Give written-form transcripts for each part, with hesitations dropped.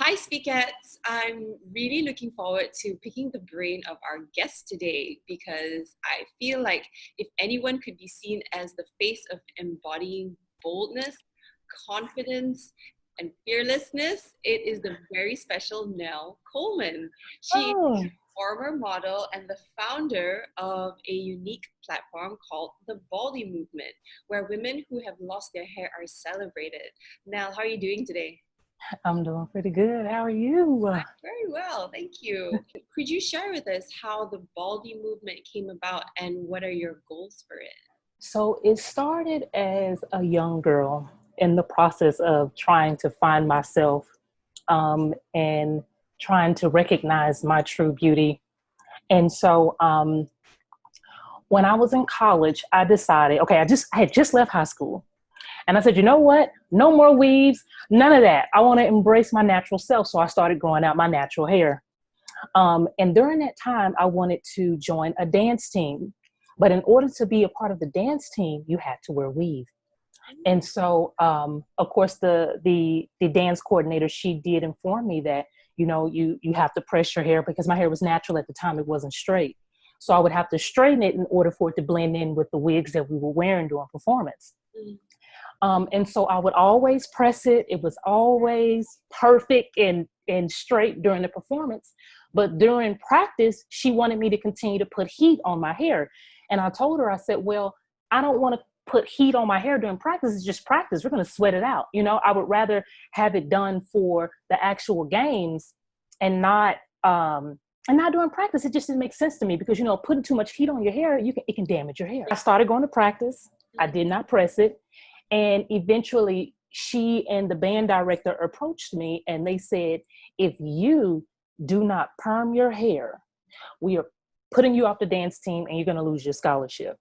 Hi, Speakettes. I'm really looking forward to picking the brain of our guest today because I feel like if anyone could be seen as the face of embodying boldness, confidence, and fearlessness, it is the very special Nell Coleman. She is Oh, a former model and the founder of a unique platform called the Baldie Movement, where women who have lost their hair are celebrated. Nell, how are you doing today? I'm doing pretty good. How are you? Very well, thank you. Could you share with us how the Baldy movement came about and what are your goals for it? So it started as a young girl in the process of trying to find myself and trying to recognize my true beauty. And so when I was in college, I decided, okay, I had just left high school. And I said, you know what? No more weaves, none of that. I want to embrace my natural self. So I started growing out my natural hair. And during that time, I wanted to join a dance team. But in order to be a part of the dance team, you had to wear weave. And so, of course, the dance coordinator, she did inform me that, you have to press your hair because my hair was natural at the time. It wasn't straight. So I would have to straighten it in order for it to blend in with the wigs that we were wearing during performance. And so I would always press it. It was always perfect and straight during the performance. But during practice, she wanted me to continue to put heat on my hair. And I told her, I said, well, I don't want to put heat on my hair during practice. It's just practice. We're going to sweat it out. I would rather have it done for the actual games and not during practice. It just didn't make sense to me because, putting too much heat on your hair, it can damage your hair. I started going to practice. I did not press it. And eventually she and the band director approached me and they said, if you do not perm your hair, we are putting you off the dance team and you're going to lose your scholarship.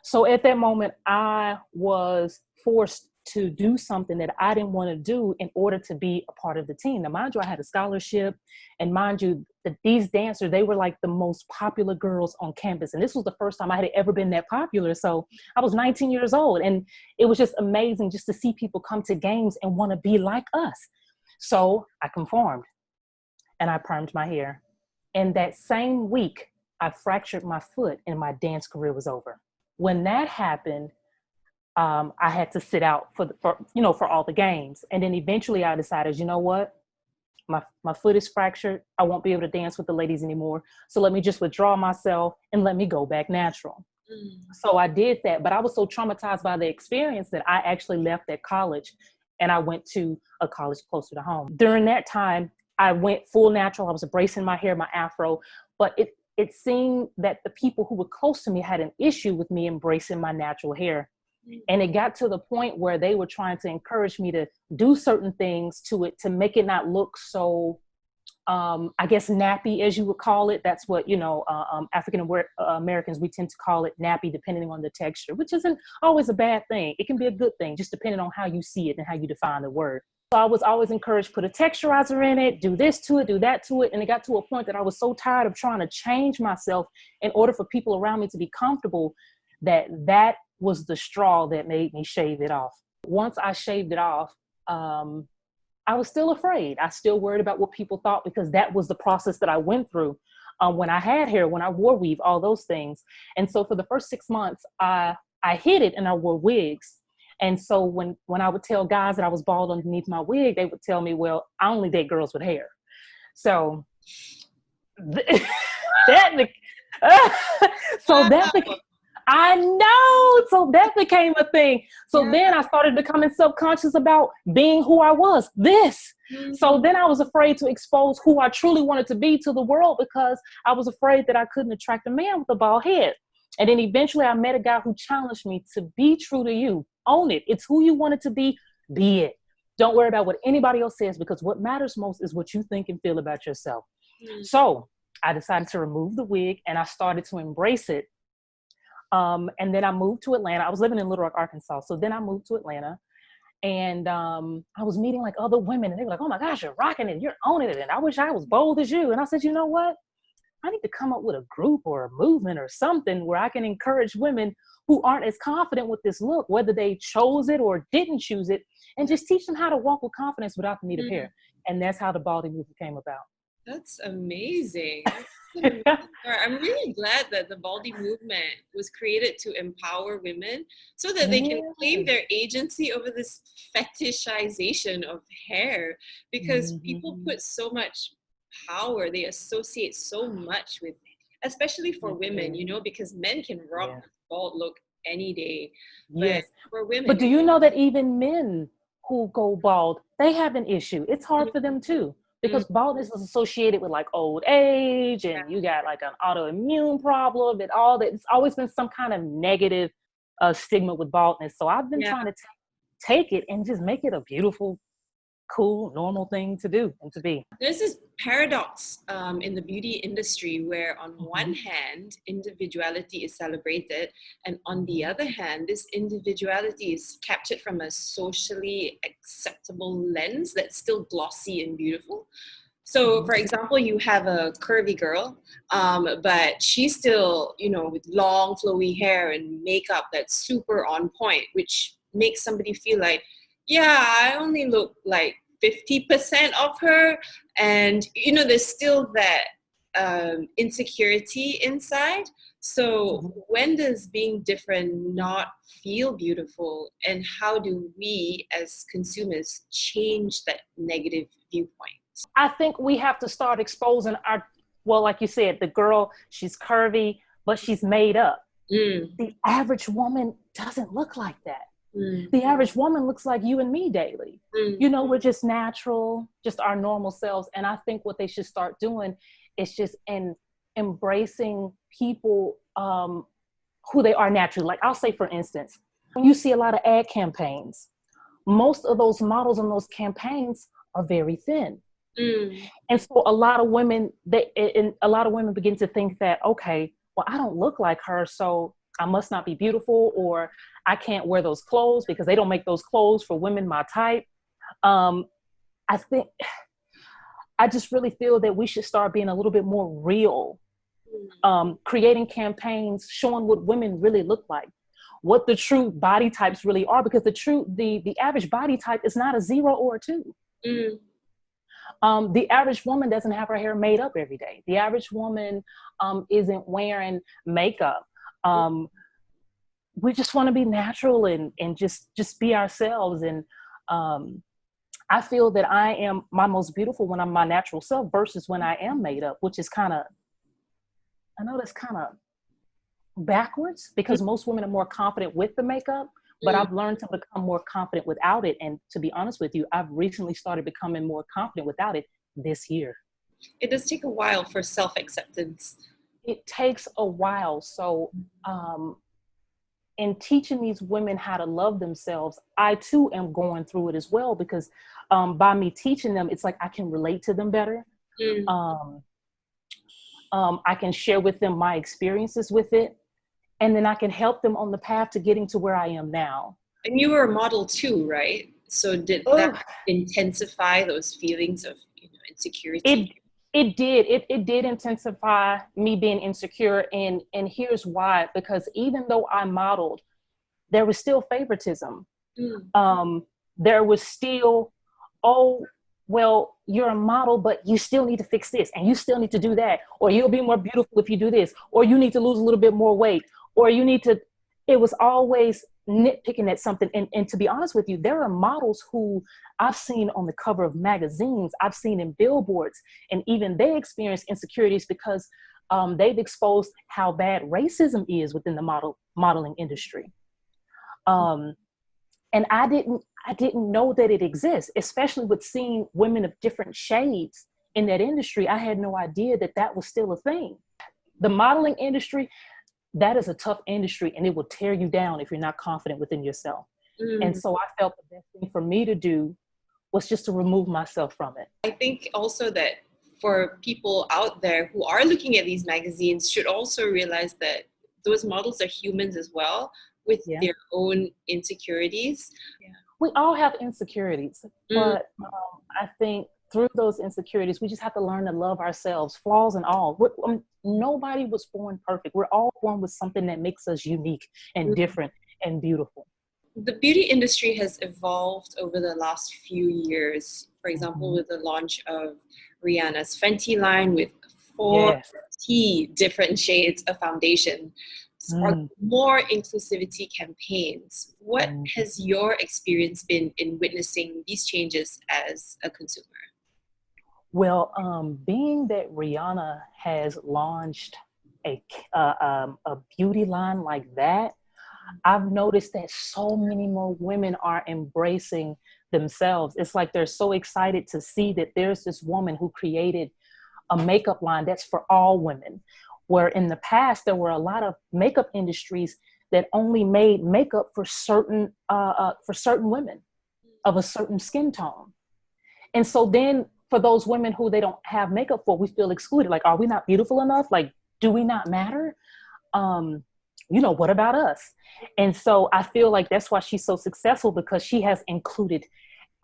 So at that moment, I was forced to do something that I didn't want to do in order to be a part of the team. Now, mind you, I had a scholarship, and mind you, that these dancers, they were like the most popular girls on campus. And this was the first time I had ever been that popular. So I was 19 years old, and it was just amazing just to see people come to games and want to be like us. So I conformed and I permed my hair. And that same week, I fractured my foot and my dance career was over. When that happened, I had to sit out for all the games. And then eventually I decided, you know what? My foot is fractured. I won't be able to dance with the ladies anymore. So let me just withdraw myself and let me go back natural. So I did that, but I was so traumatized by the experience that I actually left that college and I went to a college closer to home. During that time, I went full natural. I was bracing my hair, my afro, but it seemed that the people who were close to me had an issue with me embracing my natural hair. And it got to the point where they were trying to encourage me to do certain things to it to make it not look so, I guess, nappy, as you would call it. That's what, African Americans, we tend to call it nappy, depending on the texture, which isn't always a bad thing. It can be a good thing, just depending on how you see it and how you define the word. So I was always encouraged, put a texturizer in it, do this to it, do that to it. And it got to a point that I was so tired of trying to change myself in order for people around me to be comfortable that was the straw that made me shave it off. Once I shaved it off, I was still afraid. I still worried about what people thought because that was the process that I went through when I had hair, when I wore weave, all those things. And so for the first 6 months, I hid it and I wore wigs. And so when I would tell guys that I was bald underneath my wig, they would tell me, well, I only date girls with hair. So that, so that became, I know. So that became a thing. So then I started becoming subconscious about being who I was, this. So then I was afraid to expose who I truly wanted to be to the world because I was afraid that I couldn't attract a man with a bald head. And then eventually I met a guy who challenged me to be true to you. Own it. It's who you want it to be it. Don't worry about what anybody else says because what matters most is what you think and feel about yourself. So I decided to remove the wig and I started to embrace it. And then I moved to Atlanta. I was living in Little Rock, Arkansas. So then I moved to Atlanta and I was meeting like other women and they were like, oh my gosh, you're rocking it. You're owning it. And I wish I was bold as you. And I said, you know what? I need to come up with a group or a movement or something where I can encourage women who aren't as confident with this look, whether they chose it or didn't choose it, and just teach them how to walk with confidence without the need of hair. And that's how the Baldie Movement came about. That's amazing. That's an amazing story. I'm really glad that the Baldie Movement was created to empower women so that they can claim their agency over this fetishization of hair, because people put so much power, they associate so much with, especially for women, you know, because men can rock a bald look any day. But for women, but do you know that even men who go bald, they have an issue? It's hard for them too, because baldness is associated with like old age, and you got like an autoimmune problem and all that. It's always been some kind of negative stigma with baldness. So I've been trying to take it and just make it a beautiful, cool, normal thing to do and to be. There's this paradox in the beauty industry where on one hand, individuality is celebrated, and on the other hand, this individuality is captured from a socially acceptable lens that's still glossy and beautiful. So, for example, you have a curvy girl, but she's still, you know, with long flowy hair and makeup that's super on point, which makes somebody feel like, yeah, I only look like 50% of her. And, you know, there's still that insecurity inside. So when does being different not feel beautiful? And how do we as consumers change that negative viewpoint? I think we have to start exposing our, well, like you said, the girl, she's curvy, but she's made up. The average woman doesn't look like that. The average woman looks like you and me daily. You know, we're just natural, just our normal selves. And I think what they should start doing is just embracing people who they are naturally. Like I'll say, for instance, when you see a lot of ad campaigns, most of those models in those campaigns are very thin. And so a lot of women, begin to think that, okay, well, I don't look like her, so I must not be beautiful, or I can't wear those clothes because they don't make those clothes for women my type. I just really feel that we should start being a little bit more real, creating campaigns showing what women really look like, what the true body types really are, because the average body type is not a 0 or a 2. The average woman doesn't have her hair made up every day. The average woman isn't wearing makeup. We just want to be natural and just be ourselves. And I feel that I am my most beautiful when I'm my natural self versus when I am made up, which is kind of, I know that's kind of backwards, because most women are more confident with the makeup. But I've learned to become more confident without it. And to be honest with you, I've recently started becoming more confident without it this year. It does take a while for self-acceptance. It takes a while. So in teaching these women how to love themselves, I too am going through it as well, because by me teaching them, it's like I can relate to them better. I can share with them my experiences with it. And then I can help them on the path to getting to where I am now. And you were a model too, right? So did that intensify those feelings of, you know, insecurity? It did. It did intensify me being insecure. And here's why. Because even though I modeled, there was still favoritism. There was still, oh, well, you're a model, but you still need to fix this, and you still need to do that, or you'll be more beautiful if you do this, or you need to lose a little bit more weight, or you need to, it was always nitpicking at something. And to be honest with you, there are models who I've seen on the cover of magazines, I've seen in billboards, and even they experience insecurities because they've exposed how bad racism is within the modeling industry. And I didn't know that it exists, especially with seeing women of different shades in that industry. I had no idea that that was still a thing. The modeling industry, that is a tough industry, and it will tear you down if you're not confident within yourself. And so I felt the best thing for me to do was just to remove myself from it. I think also that for people out there who are looking at these magazines should also realize that those models are humans as well, with their own insecurities. We all have insecurities, but I think through those insecurities, we just have to learn to love ourselves, flaws and all. Nobody was born perfect. We're all born with something that makes us unique and different and beautiful. The beauty industry has evolved over the last few years. For example, with the launch of Rihanna's Fenty line with 40 different shades of foundation, or more inclusivity campaigns. What has your experience been in witnessing these changes as a consumer? Well, being that Rihanna has launched a beauty line like that, I've noticed that so many more women are embracing themselves. It's like they're so excited to see that there's this woman who created a makeup line that's for all women, where in the past there were a lot of makeup industries that only made makeup for certain women of a certain skin tone. And so then for those women who they don't have makeup for, we feel excluded. Like, are we not beautiful enough? Like, do we not matter? What about us? And so I feel like that's why she's so successful, because she has included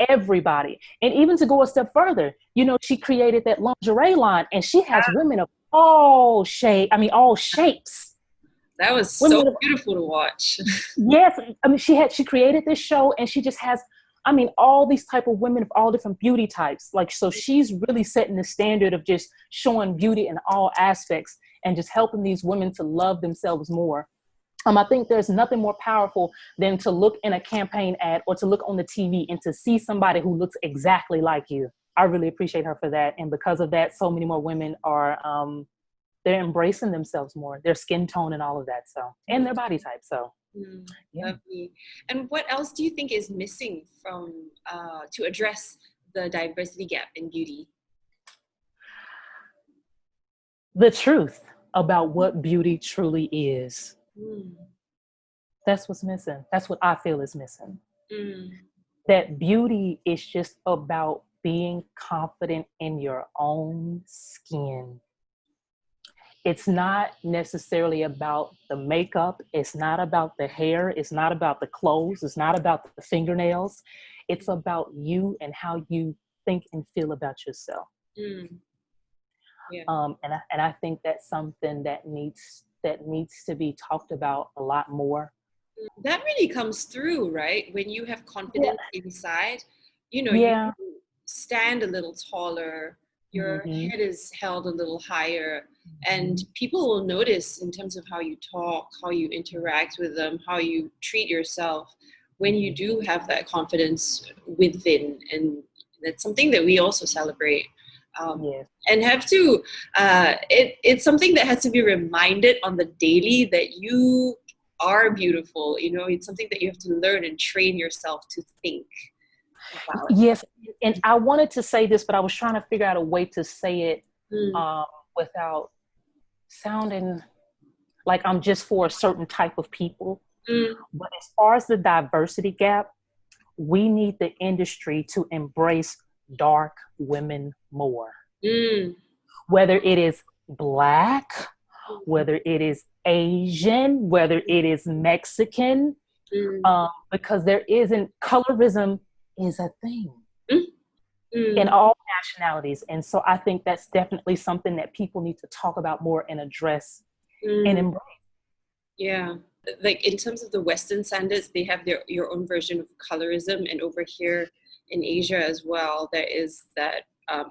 everybody. And even to go a step further, she created that lingerie line, and she has women of all shapes. That was so beautiful to watch. Yes. She created this show, and she just has, all these type of women of all different beauty types. Like, so she's really setting the standard of just showing beauty in all aspects and just helping these women to love themselves more. I think there's nothing more powerful than to look in a campaign ad or to look on the TV and to see somebody who looks exactly like you. I really appreciate her for that. And because of that, so many more women are, they're embracing themselves more, their skin tone and all of that. So, and their body type. So. Lovely. And what else do you think is missing from to address the diversity gap in beauty? The truth about what beauty truly is. That's what's missing. That's what I feel is missing. That beauty is just about being confident in your own skin. It's not necessarily about the makeup. It's not about the hair. It's not about the clothes. It's not about the fingernails. It's about you and how you think and feel about yourself. And I think that's something that needs to be talked about a lot more. That really comes through, right? When you have confidence inside, you stand a little taller, your head is held a little higher, and people will notice in terms of how you talk, how you interact with them, how you treat yourself when you do have that confidence within. And that's something that we also celebrate. And have to, it's something that has to be reminded on the daily that you are beautiful. It's something that you have to learn and train yourself to think about. Yes. And I wanted to say this, but I was trying to figure out a way to say it without sounding like I'm just for a certain type of people. But as far as the diversity gap, we need the industry to embrace dark women more. Whether it is Black, whether it is Asian, whether it is Mexican, because colorism is a thing in all nationalities. And so I think that's definitely something that people need to talk about more and address and embrace. Yeah. Like in terms of the Western standards, they have your own version of colorism. And over here in Asia as well, there is that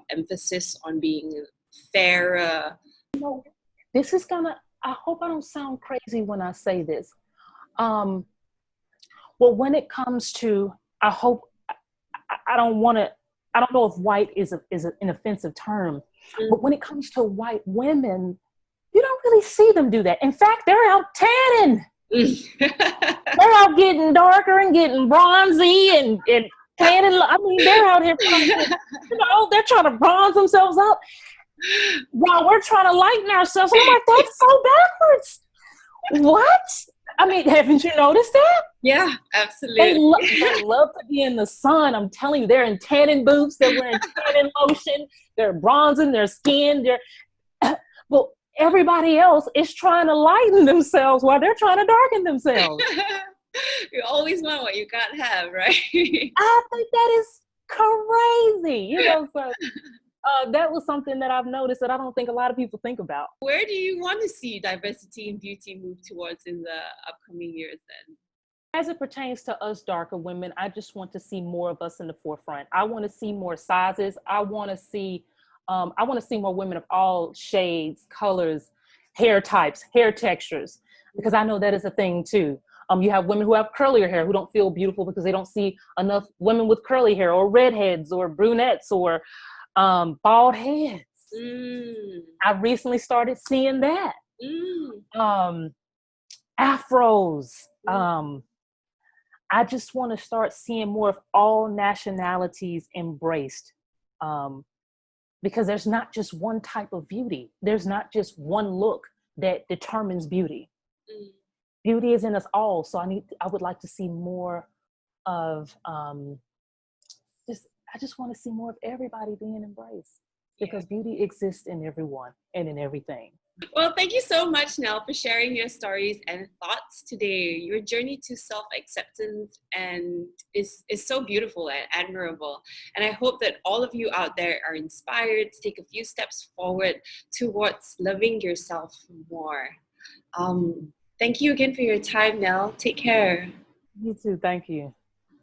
emphasis on being fairer. This is I hope I don't sound crazy when I say this. Well, when it comes to, I don't know if white is an offensive term, but when it comes to white women, you don't really see them do that. In fact, they're out tanning. They're out getting darker and getting bronzy and tanning. They're out here they're trying to bronze themselves up while we're trying to lighten ourselves. I'm like, that's so backwards. What? Haven't you noticed that? Yeah, absolutely. They love to be in the sun. I'm telling you, they're in tanning boots. They're wearing tanning lotion. They're bronzing their skin. Well, everybody else is trying to lighten themselves while they're trying to darken themselves. You always want what you can't have, right? I think that is crazy, you know. So that was something that I've noticed that I don't think a lot of people think about. Where do you want to see diversity and beauty move towards in the upcoming years then? As it pertains to us darker women, I just want to see more of us in the forefront. I want to see more sizes. I want to see more women of all shades, colors, hair types, hair textures, because I know that is a thing too. You have women who have curlier hair who don't feel beautiful because they don't see enough women with curly hair, or redheads, or brunettes, or bald heads. Mm, I recently started seeing that. mm, Um, Afros. mm, I just want to start seeing more of all nationalities embraced, um, because there's not just one type of beauty. There's not just one look that determines beauty. mm. Beauty is in us all. So I would like to see more of just. I just want to see more of everybody being embraced, Yeah. because beauty exists in everyone and in everything. Well, thank you so much, Nell, for sharing your stories and thoughts today. Your journey to self-acceptance and is so beautiful and admirable. And I hope that all of you out there are inspired to take a few steps forward towards loving yourself more. Thank you again for your time, Nell. Take care. You too. Thank you.